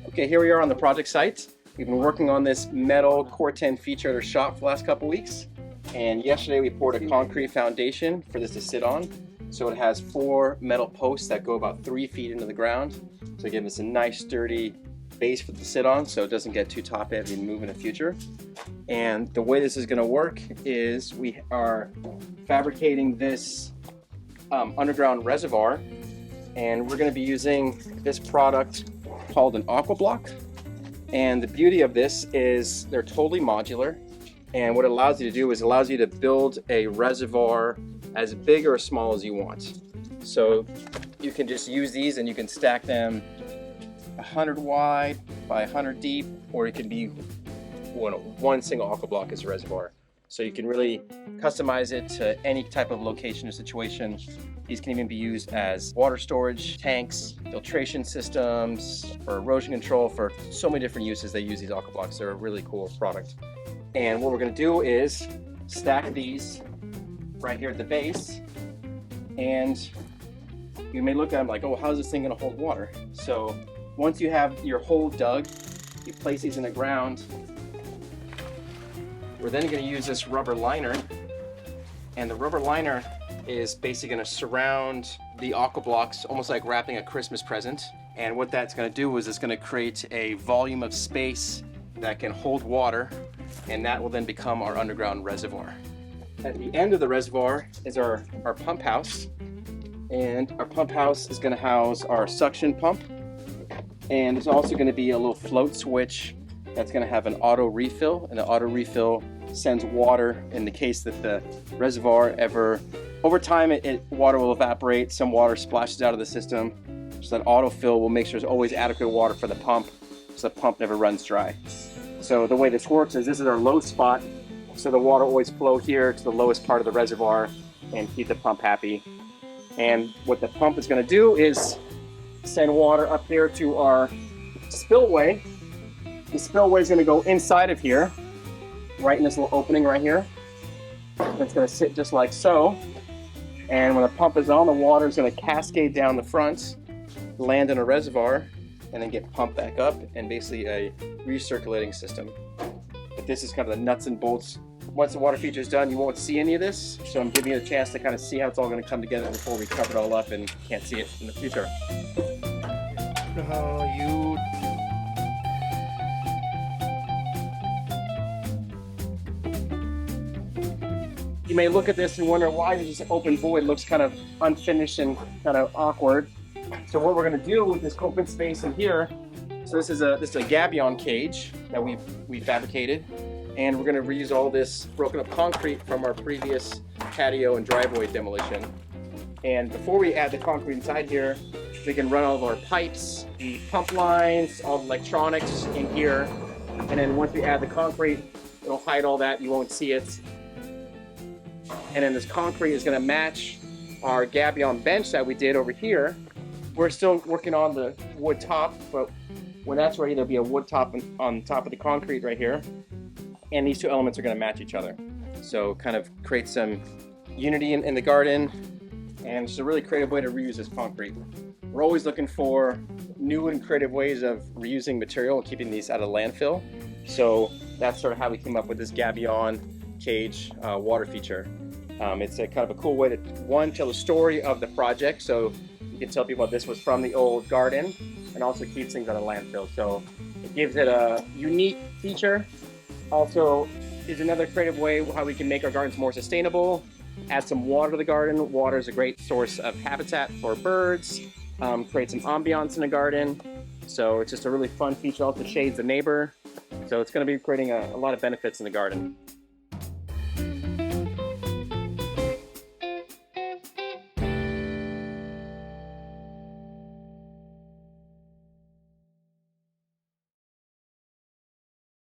Okay, here we are on the project site. We've been working on this metal Core-10 feature at our shop for the last couple weeks. And yesterday we poured a concrete foundation for this to sit on. So it has 4 metal posts that go about 3 feet into the ground. So give us a nice sturdy base for it to sit on so it doesn't get too top heavy and move in the future. And the way this is going to work is we are fabricating this underground reservoir, and we're going to be using this product called an AquaBlox. And the beauty of this is they're totally modular, and what it allows you to do is it allows you to build a reservoir as big or as small as you want. So you can just use these and you can stack them 100 wide by 100 deep, or it can be one single AquaBlox as a reservoir. So you can really customize it to any type of location or situation. These can even be used as water storage tanks, filtration systems, for erosion control, for so many different uses they use these AquaBlox. They're a really cool product. And what we're going to do is stack these right here at the base. And you may look at them like, oh, how's this thing going to hold water? So once you have your hole dug, you place these in the ground. We're then going to use this rubber liner, and the rubber liner is basically going to surround the AquaBlox, almost like wrapping a Christmas present. And what that's going to do is it's going to create a volume of space that can hold water, and that will then become our underground reservoir. At the end of the reservoir is our pump house, and our pump house is going to house our suction pump, and there's also going to be a little float switch that's going to have an auto refill, and the auto refill sends water in the case that the reservoir over time water will evaporate, some water splashes out of the system, so that autofill will make sure there's always adequate water for the pump, so the pump never runs dry. So the way this works is this is our low spot, so the water always flow here to the lowest part of the reservoir and keep the pump happy. And what the pump is going to do is send water up here to our spillway. The spillway is going to go inside of here, right in this little opening right here. It's going to sit just like so. And when the pump is on, the water is going to cascade down the front, land in a reservoir, and then get pumped back up, and basically a recirculating system. But this is kind of the nuts and bolts. Once the water feature is done, you won't see any of this. So I'm giving you a chance to kind of see how it's all going to come together before we cover it all up and can't see it in the future. You may look at this and wonder why this open void looks kind of unfinished and kind of awkward. So what we're going to do with this open space in here, so this is a gabion cage that we fabricated, and we're going to reuse all this broken up concrete from our previous patio and driveway demolition. And before we add the concrete inside here, we can run all of our pipes, the pump lines, all the electronics in here, and then once we add the concrete, it'll hide all that, you won't see it. And then this concrete is going to match our gabion bench that we did over here. We're still working on the wood top, but when that's ready, there'll be a wood top on top of the concrete right here. And these two elements are going to match each other. So kind of create some unity in the garden, and it's a really creative way to reuse this concrete. We're always looking for new and creative ways of reusing material and keeping these out of landfill. So that's sort of how we came up with this gabion cage water feature. It's a kind of a cool way to, one, tell the story of the project, so you can tell people this was from the old garden, and also keeps things out of landfill. So it gives it a unique feature. Also is another creative way how we can make our gardens more sustainable. Add some water to the garden. Water is a great source of habitat for birds. Create some ambiance in the garden. So it's just a really fun feature. Also shades the neighbor. So it's going to be creating a lot of benefits in the garden.